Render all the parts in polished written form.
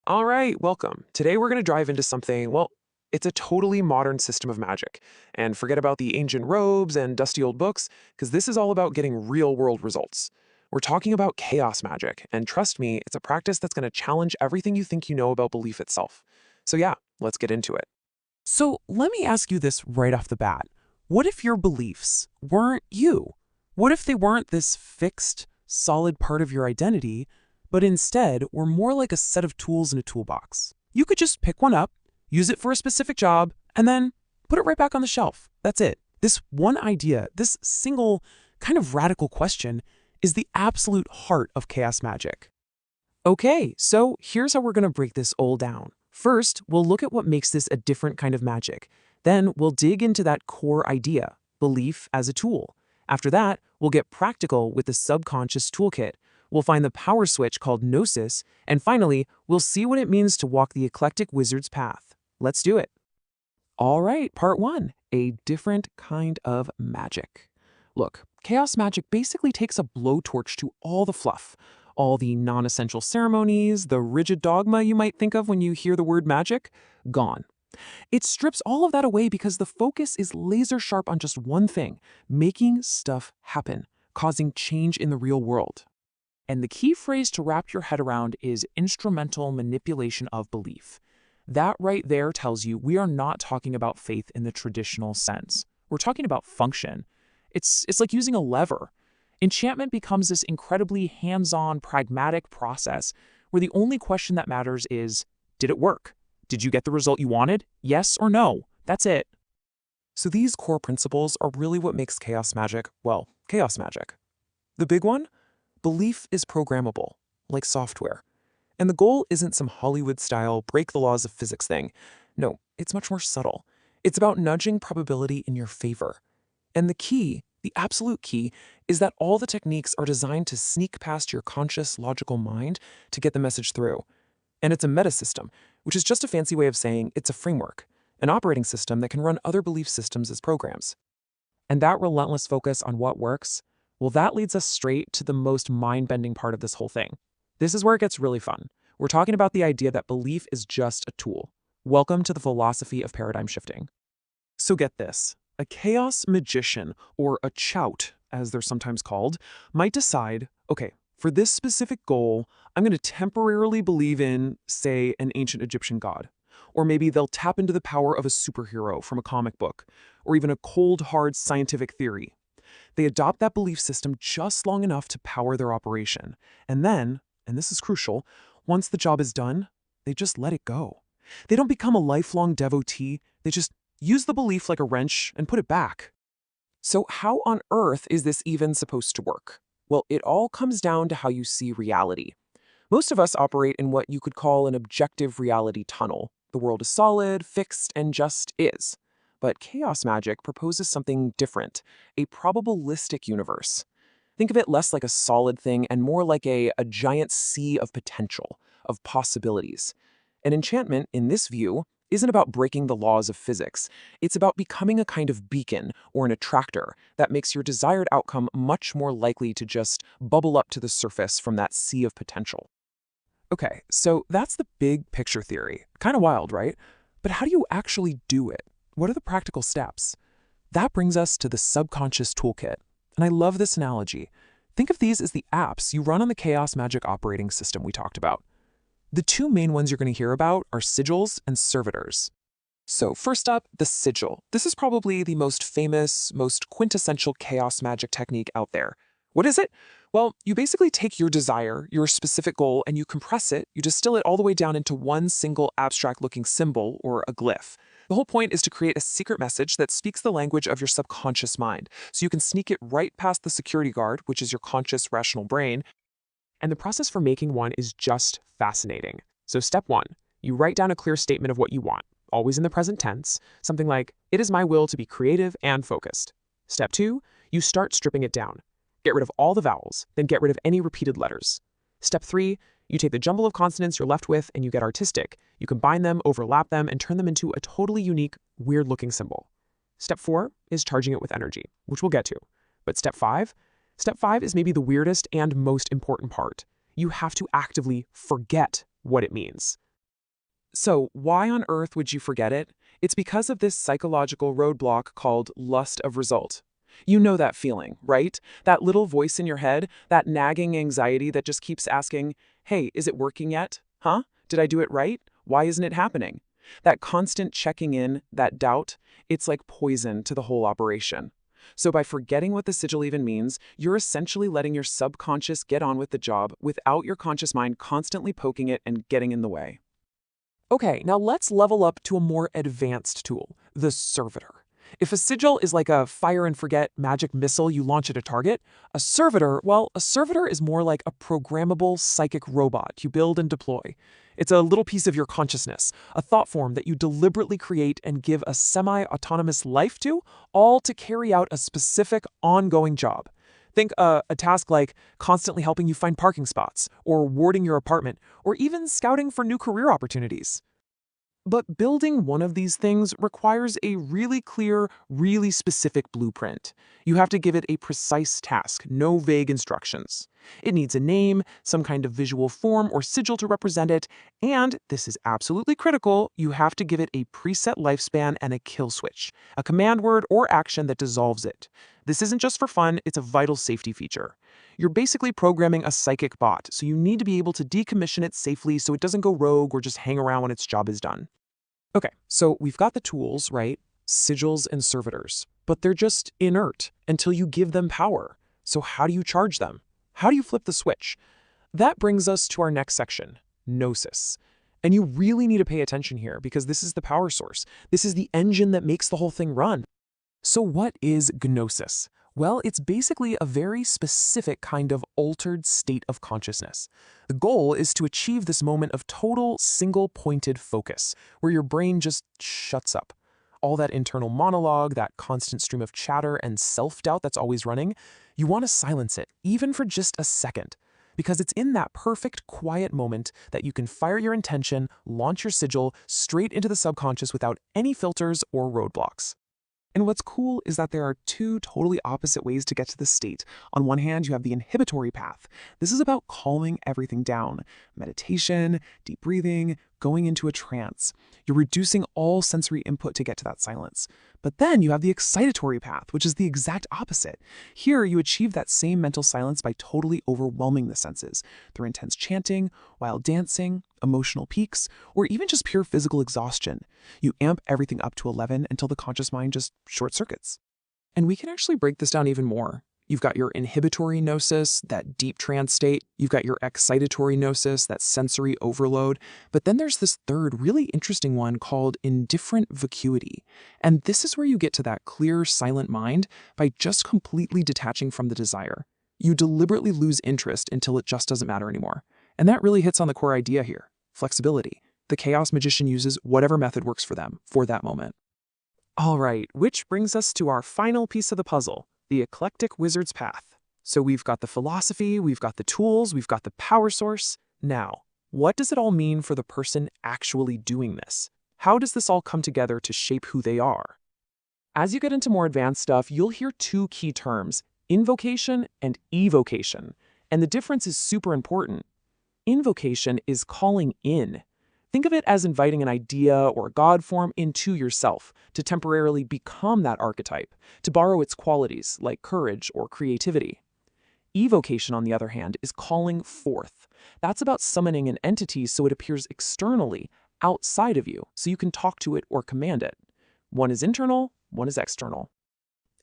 All right, welcome. Today we're going to dive into something, well, it's a totally modern system of magic. And forget about the ancient robes and dusty old books, because this is all about getting real world results. We're talking about chaos magic, and trust me, it's a practice that's going to challenge everything you think you know about belief itself. So, yeah, let's get into it. So let me ask you this right off the bat. What if your beliefs weren't you? What if they weren't this fixed, solid part of your identity, but instead were more like a set of tools in a toolbox? You could just pick one up, use it for a specific job, and then put it right back on the shelf. That's it. This one idea, this single kind of radical question, is the absolute heart of chaos magic. Okay, so here's how we're going to break this all down. First, we'll look at what makes this a different kind of magic. Then we'll dig into that core idea, belief as a tool. After that, we'll get practical with the subconscious toolkit. We'll find the power switch called Gnosis, and finally, we'll see what it means to walk the eclectic wizard's path. Let's do it. All right, part one, a different kind of magic. Look, chaos magic basically takes a blowtorch to all the fluff, all the non-essential ceremonies, the rigid dogma you might think of when you hear the word magic, gone. It strips all of that away because the focus is laser sharp on just one thing, making stuff happen, causing change in the real world. And the key phrase to wrap your head around is instrumental manipulation of belief. That right there tells you we are not talking about faith in the traditional sense. We're talking about function. It's like using a lever. Enchantment becomes this incredibly hands-on, pragmatic process where the only question that matters is, did it work? Did you get the result you wanted? Yes or no? That's it. So, these core principles are really what makes chaos magic, well, chaos magic. The big one? Belief is programmable, like software. And the goal isn't some Hollywood-style break the laws of physics thing. No, it's much more subtle. It's about nudging probability in your favor. And the key, the absolute key, is that all the techniques are designed to sneak past your conscious, logical mind to get the message through. And it's a metasystem, which is just a fancy way of saying it's a framework, an operating system that can run other belief systems as programs. And that relentless focus on what works, well, that leads us straight to the most mind-bending part of this whole thing. This is where it gets really fun. We're talking about the idea that belief is just a tool. Welcome to the philosophy of paradigm shifting. So get this. A chaos magician, or a chout, as they're sometimes called, might decide, okay, for this specific goal, I'm going to temporarily believe in, say, an ancient Egyptian god. Or maybe they'll tap into the power of a superhero from a comic book, or even a cold, hard scientific theory. They adopt that belief system just long enough to power their operation. And then, and this is crucial, once the job is done, they just let it go. They don't become a lifelong devotee, they just use the belief like a wrench and put it back. So how on earth is this even supposed to work? Well, it all comes down to how you see reality. Most of us operate in what you could call an objective reality tunnel. The world is solid, fixed, and just is. But chaos magic proposes something different, a probabilistic universe. Think of it less like a solid thing and more like a giant sea of potential, of possibilities. An enchantment, in this view, isn't about breaking the laws of physics. It's about becoming a kind of beacon or an attractor that makes your desired outcome much more likely to just bubble up to the surface from that sea of potential. Okay, so that's the big picture theory. Kind of wild, right? But how do you actually do it? What are the practical steps? That brings us to the subconscious toolkit. And I love this analogy. Think of these as the apps you run on the chaos magic operating system we talked about. The two main ones you're going to hear about are sigils and servitors. So first up, the sigil. This is probably the most famous, most quintessential chaos magic technique out there. What is it? Well, you basically take your desire, your specific goal, and you compress it, you distill it all the way down into one single abstract-looking symbol or a glyph. The whole point is to create a secret message that speaks the language of your subconscious mind, so you can sneak it right past the security guard, which is your conscious, rational brain. And the process for making one is just fascinating. So step one, you write down a clear statement of what you want, always in the present tense, something like, it is my will to be creative and focused. Step two, you start stripping it down. Get rid of all the vowels, then get rid of any repeated letters. Step three, you take the jumble of consonants you're left with and you get artistic. You combine them, overlap them, and turn them into a totally unique, weird-looking symbol. Step four is charging it with energy, which we'll get to. But step five is maybe the weirdest and most important part. You have to actively forget what it means. So, why on earth would you forget it? It's because of this psychological roadblock called lust of result. You know that feeling, right? That little voice in your head, that nagging anxiety that just keeps asking, hey, is it working yet? Huh? Did I do it right? Why isn't it happening? That constant checking in, that doubt, it's like poison to the whole operation. So by forgetting what the sigil even means, you're essentially letting your subconscious get on with the job without your conscious mind constantly poking it and getting in the way. Okay, now let's level up to a more advanced tool, the servitor. If a sigil is like a fire and forget magic missile you launch at a target, a servitor, well, a servitor is more like a programmable psychic robot you build and deploy. It's a little piece of your consciousness, a thought form that you deliberately create and give a semi-autonomous life to, all to carry out a specific ongoing job. Think a task like constantly helping you find parking spots, or warding your apartment, or even scouting for new career opportunities. But building one of these things requires a really clear, really specific blueprint. You have to give it a precise task, no vague instructions. It needs a name, some kind of visual form or sigil to represent it, and, this is absolutely critical, you have to give it a preset lifespan and a kill switch, a command word or action that dissolves it. This isn't just for fun, it's a vital safety feature. You're basically programming a psychic bot, so you need to be able to decommission it safely so it doesn't go rogue or just hang around when its job is done. Okay, so we've got the tools, right? Sigils and servitors, but they're just inert until you give them power. So how do you charge them? How do you flip the switch? That brings us to our next section, Gnosis. And you really need to pay attention here because this is the power source. This is the engine that makes the whole thing run. So what is Gnosis? Well, it's basically a very specific kind of altered state of consciousness. The goal is to achieve this moment of total single-pointed focus, where your brain just shuts up. All that internal monologue, that constant stream of chatter and self-doubt that's always running, you want to silence it, even for just a second. Because it's in that perfect, quiet moment that you can fire your intention, launch your sigil straight into the subconscious without any filters or roadblocks. And what's cool is that there are two totally opposite ways to get to this state. On one hand, you have the inhibitory path. This is about calming everything down. Meditation, deep breathing, going into a trance. You're reducing all sensory input to get to that silence. But then you have the excitatory path, which is the exact opposite. Here, you achieve that same mental silence by totally overwhelming the senses through intense chanting, wild dancing, emotional peaks, or even just pure physical exhaustion. You amp everything up to 11 until the conscious mind just short circuits. And we can actually break this down even more. You've got your inhibitory gnosis, that deep trance state. You've got your excitatory gnosis, that sensory overload. But then there's this third really interesting one called indifferent vacuity. And this is where you get to that clear, silent mind by just completely detaching from the desire. You deliberately lose interest until it just doesn't matter anymore. And that really hits on the core idea here, flexibility. The chaos magician uses whatever method works for them for that moment. All right, which brings us to our final piece of the puzzle, the eclectic wizard's path. So we've got the philosophy, we've got the tools, we've got the power source. Now, what does it all mean for the person actually doing this? How does this all come together to shape who they are? As you get into more advanced stuff, you'll hear two key terms, invocation and evocation. And the difference is super important. Invocation is calling in. Think of it as inviting an idea or god form into yourself to temporarily become that archetype, to borrow its qualities like courage or creativity. Evocation, on the other hand, is calling forth. That's about summoning an entity so it appears externally, outside of you, so you can talk to it or command it. One is internal, one is external.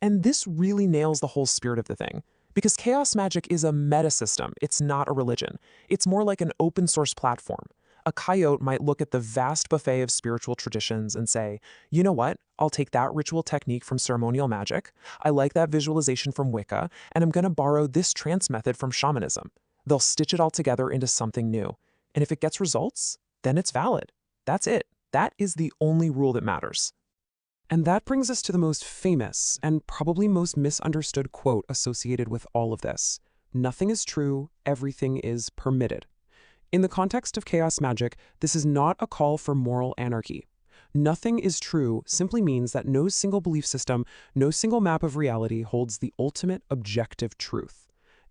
And this really nails the whole spirit of the thing. Because chaos magic is a meta system, it's not a religion. It's more like an open source platform. A coyote might look at the vast buffet of spiritual traditions and say, you know what, I'll take that ritual technique from ceremonial magic, I like that visualization from Wicca, and I'm going to borrow this trance method from shamanism. They'll stitch it all together into something new. And if it gets results, then it's valid. That's it. That is the only rule that matters. And that brings us to the most famous and probably most misunderstood quote associated with all of this. Nothing is true, everything is permitted. In the context of chaos magic, this is not a call for moral anarchy. Nothing is true simply means that no single belief system, no single map of reality holds the ultimate objective truth.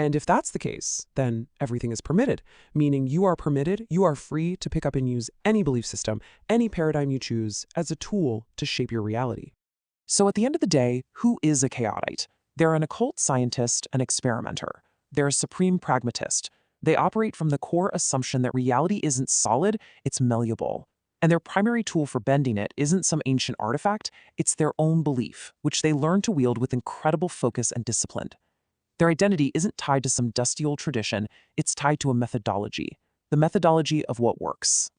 And if that's the case, then everything is permitted, meaning you are permitted, you are free to pick up and use any belief system, any paradigm you choose as a tool to shape your reality. So at the end of the day, who is a chaotite? They're an occult scientist, an experimenter. They're a supreme pragmatist. They operate from the core assumption that reality isn't solid, it's malleable. And their primary tool for bending it isn't some ancient artifact, it's their own belief, which they learn to wield with incredible focus and discipline. Their identity isn't tied to some dusty old tradition, it's tied to a methodology, the methodology of what works.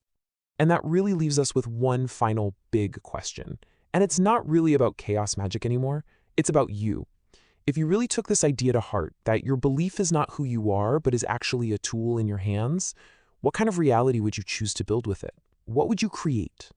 And that really leaves us with one final big question. And it's not really about chaos magic anymore, it's about you. If you really took this idea to heart, that your belief is not who you are, but is actually a tool in your hands, what kind of reality would you choose to build with it? What would you create?